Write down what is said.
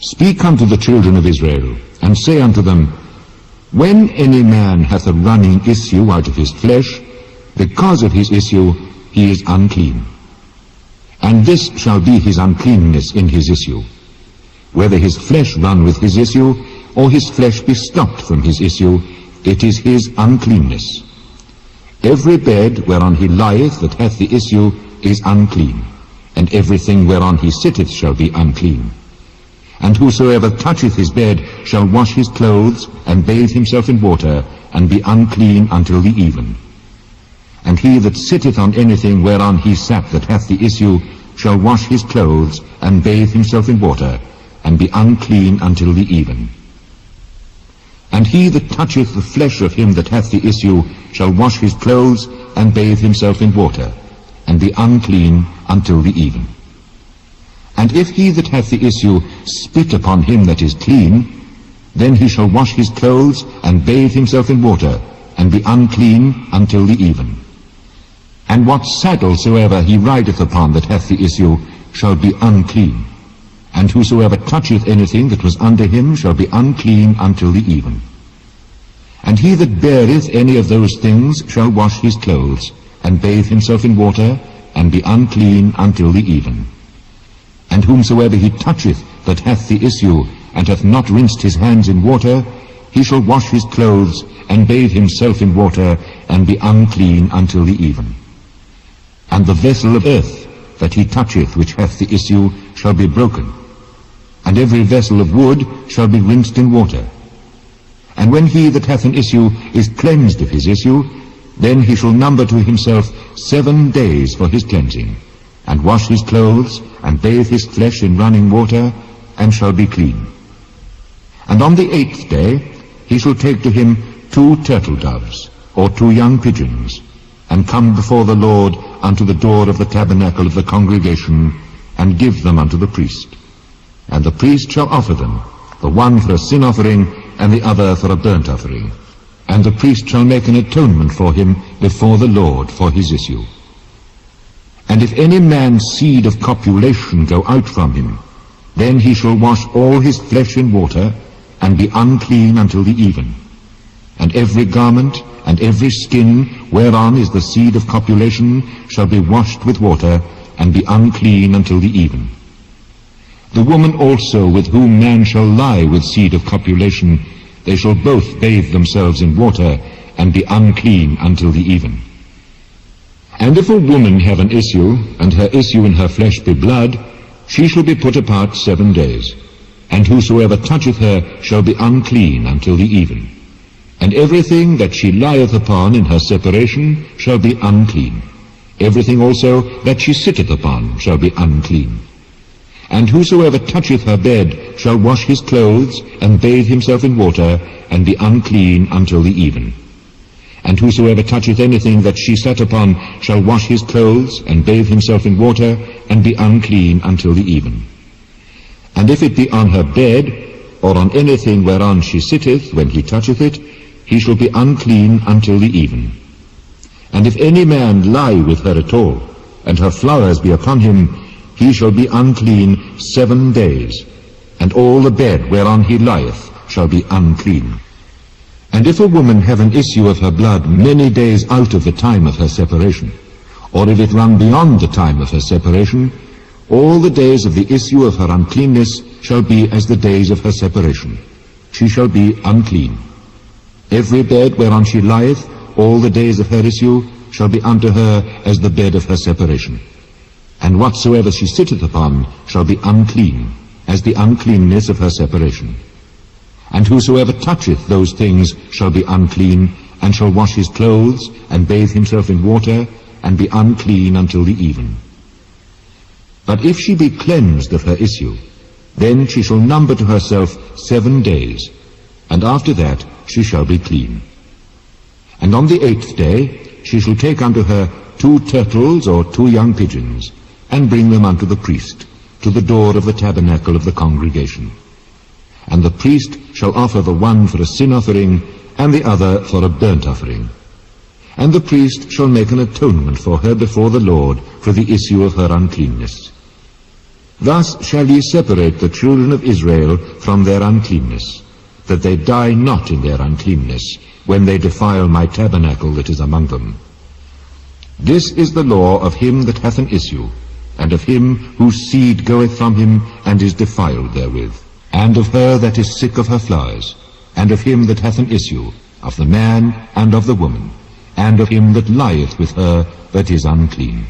Speak unto the children of Israel, and say unto them, When any man hath a running issue out of his flesh, because of his issue he is unclean. And this shall be his uncleanness in his issue, whether his flesh run with his issue, or his flesh be stopped from his issue, it is his uncleanness. Every bed whereon he lieth that hath the issue is unclean, and everything whereon he sitteth shall be unclean. And whosoever toucheth his bed shall wash his clothes, and bathe himself in water, and be unclean until the even. And he that sitteth on anything whereon he sat that hath the issue shall wash his clothes, and bathe himself in water, and be unclean until the even. And he that toucheth the flesh of him that hath the issue shall wash his clothes, and bathe himself in water, and be unclean until the even. And if he that hath the issue spit upon him that is clean, then he shall wash his clothes, and bathe himself in water, and be unclean until the even. And what saddle soever he rideth upon that hath the issue shall be unclean. And whosoever toucheth anything that was under him shall be unclean until the even. And he that beareth any of those things shall wash his clothes, and bathe himself in water, and be unclean until the even. And whomsoever he toucheth that hath the issue, and hath not rinsed his hands in water, he shall wash his clothes, and bathe himself in water, and be unclean until the even. And the vessel of earth that he toucheth which hath the issue shall be broken, and every vessel of wood shall be rinsed in water. And when he that hath an issue is cleansed of his issue, then he shall number to himself 7 days for his cleansing, and wash his clothes, and bathe his flesh in running water, and shall be clean. And on the 8th day he shall take to him 2 turtle doves, or 2 young pigeons, and come before the Lord unto the door of the tabernacle of the congregation, and give them unto the priest. And the priest shall offer them, the one for a sin offering, and the other for a burnt offering. And the priest shall make an atonement for him before the Lord for his issue. And if any man's seed of copulation go out from him, then he shall wash all his flesh in water, and be unclean until the even. And every garment and every skin whereon is the seed of copulation shall be washed with water, and be unclean until the even. The woman also with whom man shall lie with seed of copulation, they shall both bathe themselves in water, and be unclean until the even. And if a woman have an issue, and her issue in her flesh be blood, she shall be put apart 7 days. And whosoever toucheth her shall be unclean until the even. And everything that she lieth upon in her separation shall be unclean. Everything also that she sitteth upon shall be unclean. And whosoever toucheth her bed shall wash his clothes, and bathe himself in water, and be unclean until the even. And whosoever toucheth anything that she sat upon shall wash his clothes, and bathe himself in water, and be unclean until the even. And if it be on her bed, or on anything whereon she sitteth, when he toucheth it, he shall be unclean until the even. And if any man lie with her at all, and her flowers be upon him, he shall be unclean 7 days, and all the bed whereon he lieth shall be unclean. And if a woman have an issue of her blood many days out of the time of her separation, or if it run beyond the time of her separation, all the days of the issue of her uncleanness shall be as the days of her separation. She shall be unclean. Every bed whereon she lieth, all the days of her issue, shall be unto her as the bed of her separation. And whatsoever she sitteth upon shall be unclean, as the uncleanness of her separation. And whosoever toucheth those things shall be unclean, and shall wash his clothes, and bathe himself in water, and be unclean until the even. But if she be cleansed of her issue, then she shall number to herself 7 days, and after that she shall be clean. And on the 8th day she shall take unto her 2 turtles or 2 young pigeons, and bring them unto the priest, to the door of the tabernacle of the congregation. And the priest shall offer the one for a sin offering, and the other for a burnt offering. And the priest shall make an atonement for her before the Lord for the issue of her uncleanness. Thus shall ye separate the children of Israel from their uncleanness, that they die not in their uncleanness, when they defile my tabernacle that is among them. This is the law of him that hath an issue, and of him whose seed goeth from him, and is defiled therewith, and of her that is sick of her flowers, and of him that hath an issue, of the man and of the woman, and of him that lieth with her that is unclean.